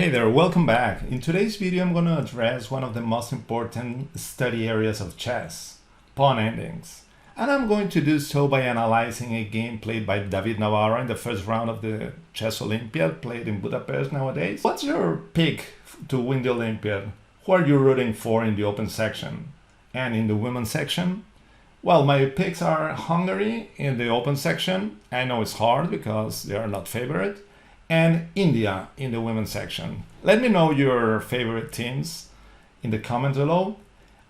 Hey there, welcome back. In today's video, I'm going to address one of the most important study areas of chess, pawn endings. And I'm going to do so by analyzing a game played by David Navara in the first round of the Chess Olympiad, played in Budapest nowadays. What's your pick to win the Olympiad? Who are you rooting for in the open section? And in the women's section? Well, my picks are Hungary in the open section. I know it's hard because they are not favorite. And India in the women's section. Let me know your favorite teams in the comments below.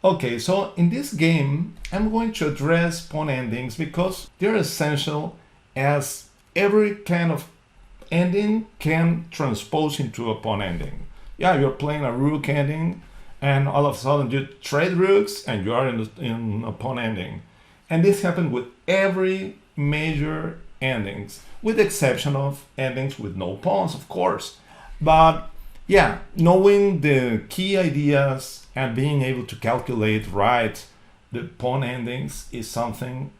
Okay, so in this game, I'm going to address pawn endings because they're essential, as every kind of ending can transpose into a pawn ending. Yeah, you're playing a rook ending and all of a sudden you trade rooks and you are in a pawn ending. And this happened with every major endings, with the exception of endings with no pawns, of course. But yeah, knowing the key ideas and being able to calculate right the pawn endings is something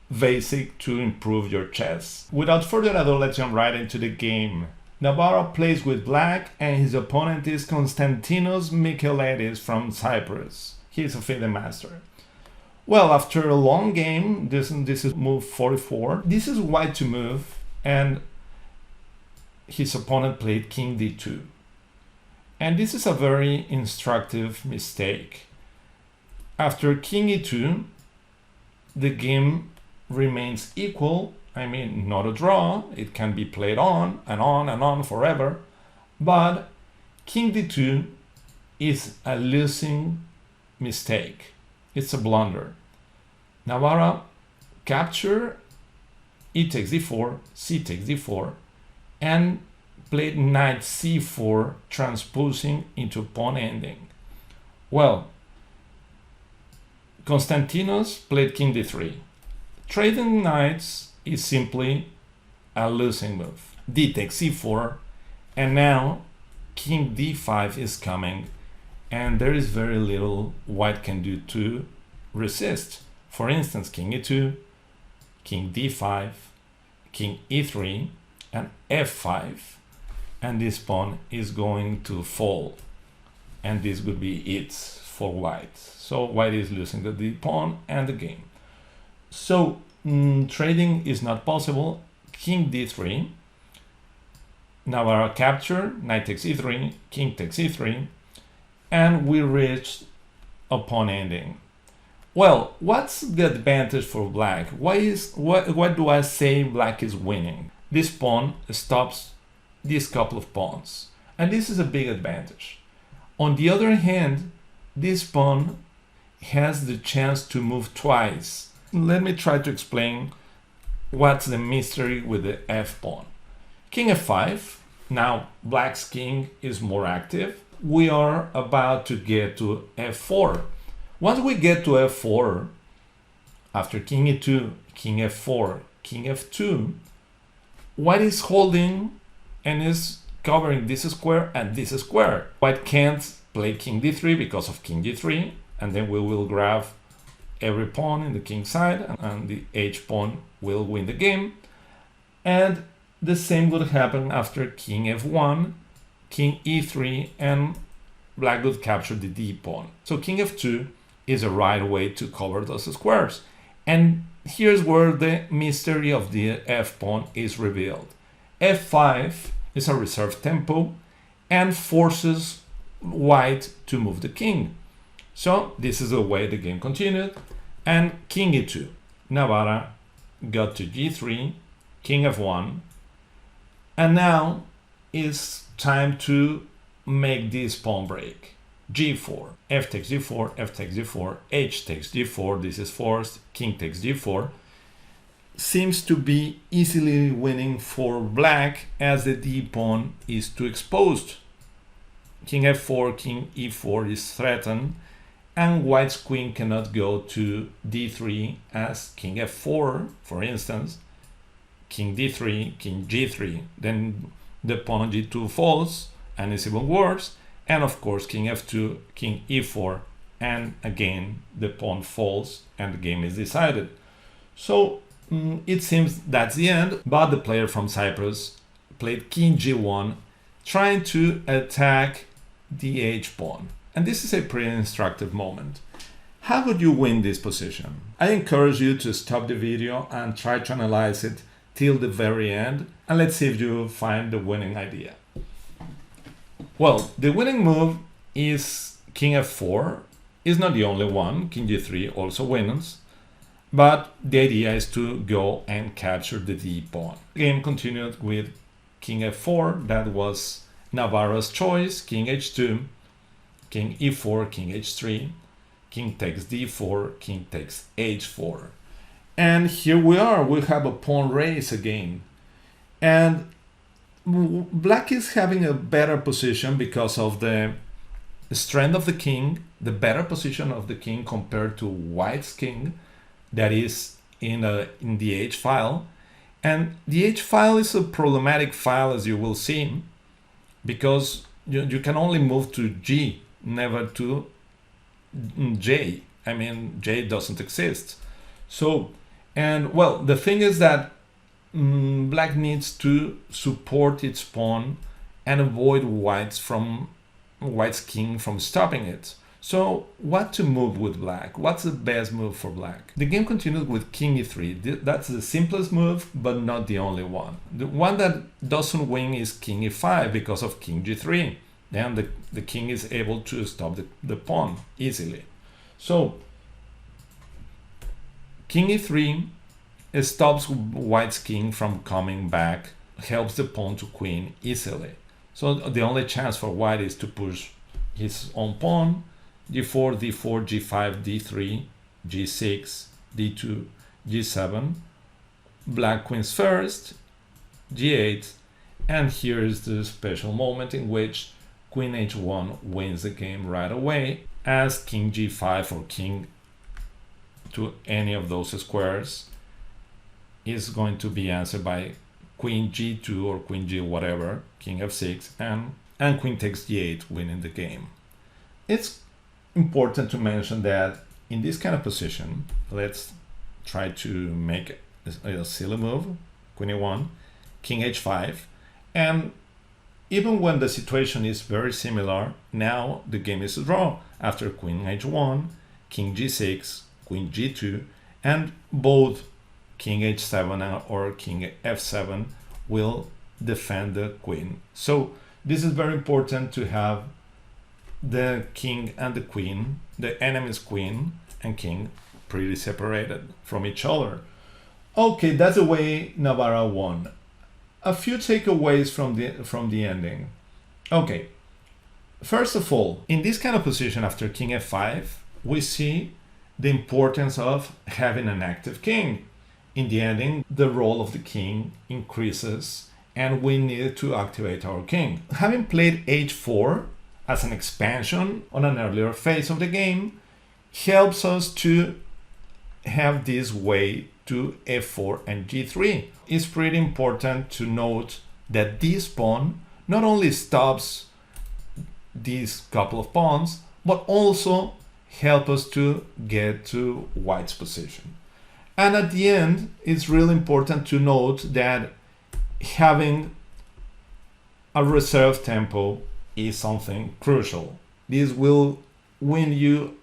basic to improve your chess. Without further ado, let's jump right into the game. Navara plays with black and his opponent is Konstantinos Michailidis from Cyprus. He's a FIDE master. Well, after a long game, this is move 44. This is white to move, and his opponent played king d2. And this is a very instructive mistake. After king e2, the game remains equal. I mean, not a draw. It can be played on and on and on forever. But king d2 is a losing mistake. It's a blunder. Navara captured, e takes d4, c takes d4, and played knight c4, transposing into pawn ending. Well, Konstantinos played king d3. Trading knights is simply a losing move. D takes c4, and now king d5 is coming, and there is very little white can do to resist. For instance, king e2, king d5, king e3, and f5, and this pawn is going to fall, and this would be it for white. So white is losing the pawn and the game. So trading is not possible. King d3, Navara capture, knight takes e3, king takes e3, and we reached a pawn ending. Well, what's the advantage for black? Why do I say black is winning? This pawn stops this couple of pawns, and this is a big advantage. On the other hand, this pawn has the chance to move twice. Let me try to explain what's the mystery with the f pawn. King f5, now black's king is more active. We are about to get to f4. Once we get to f4, after king e2, king f4, king f2, white is holding and is covering this square and this square. White can't play king d3 because of king d3, and then we will grab every pawn in the king side, and the h pawn will win the game. And the same would happen after king f1, king e3, and black would capture the d pawn. So king f2 is a right way to cover those squares. And here's where the mystery of the f pawn is revealed. f5 is a reserve tempo and forces white to move the king. So this is the way the game continued. And king e2, Navara got to g3, king f1, and now it's time to make this pawn break. g4, f takes g4, f takes g4, h takes g4, this is forced, king takes g4. Seems to be easily winning for black, as the d pawn is too exposed. King f4, king e4 is threatened, and white's queen cannot go to d3 as king f4, for instance, king d3, king g3, then the pawn on g2 falls, and it's even worse. And of course, king f2, king e4, and again the pawn falls and the game is decided. So it seems that's the end, but the player from Cyprus played king g1 trying to attack the h pawn. And this is a pretty instructive moment. How would you win this position? I encourage you to stop the video and try to analyze it till the very end, and let's see if you find the winning idea. Well, the winning move is king f4. It's not the only one. King g3 also wins, but the idea is to go and capture the d pawn. The game continued with king f4. That was Navara's choice. King h2, king e4, king h3, king takes d4, king takes h4. And here we are, we have a pawn race again. And black is having a better position because of the strength of the king, the better position of the king compared to white's king that is in the h file. And the h file is a problematic file, as you will see, because you can only move to g, never to j. I mean, j doesn't exist. So, and well, the thing is that black needs to support its pawn and avoid white's king from stopping it. So what to move with black? What's the best move for black? The game continues with king e3. That's the simplest move, but not the only one. The one that doesn't win is king e5 because of king g3. Then the king is able to stop the pawn easily. So king e3 stops white's king from coming back, helps the pawn to queen easily. So the only chance for white is to push his own pawn, d4, d4, g5, d3, g6, d2, g7, black queens first, g8, and here is the special moment in which queen h1 wins the game right away, as king g5 or king to any of those squares is going to be answered by queen g2 or queen g whatever, king f6, and queen takes g8, winning the game. It's important to mention that in this kind of position, let's try to make a silly move, queen e1, king h5, and even when the situation is very similar, now the game is a draw after queen h1, king g6, queen g2, and both king h7 or king f7 will defend the queen. So this is very important to have the king and the queen, the enemy's queen and king, pretty separated from each other. Okay, that's the way Navara won. A few takeaways from the ending. Okay, first of all, in this kind of position after king f5, we see the importance of having an active king. In the ending, the role of the king increases and we need to activate our king. Having played h4 as an expansion on an earlier phase of the game helps us to have this way to f4 and g3. It's pretty important to note that this pawn not only stops these couple of pawns, but also help us to get to white's position. And at the end, it's really important to note that having a reserve tempo is something crucial. This will win you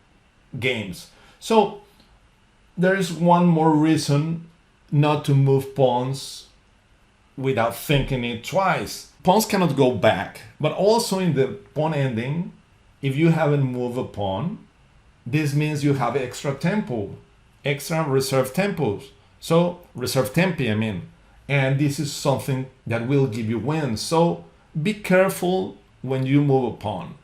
games. So there is one more reason not to move pawns without thinking it twice. Pawns cannot go back, but also in the pawn ending, if you haven't moved a pawn, this means you have extra tempo, extra reserve tempos. So reserve tempi, I mean, and this is something that will give you wins. So be careful when you move a pawn.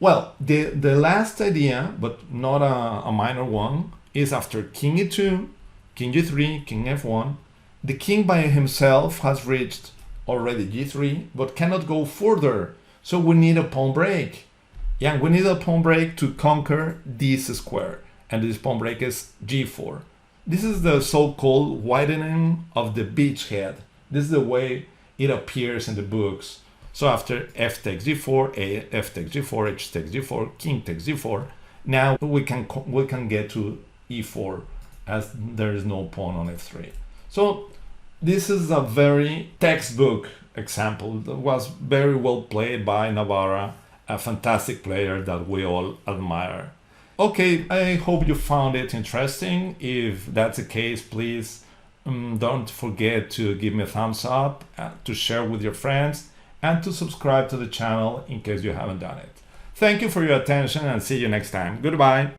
Well, the last idea, but not a minor one, is after king e2, king g3, king f1, the king by himself has reached already g3, but cannot go further. So we need a pawn break. Yeah, we need a pawn break to conquer this square. And this pawn break is g4. This is the so-called widening of the beachhead. This is the way it appears in the books. So after f takes g4, f takes g4, h takes g4, king takes g4, now we can get to e4 as there is no pawn on f3. So this is a very textbook example. That was very well played by Navara, a fantastic player that we all admire. Okay, I hope you found it interesting. If that's the case, please don't forget to give me a thumbs up, to share with your friends, and to subscribe to the channel in case you haven't done it. Thank you for your attention and see you next time. Goodbye.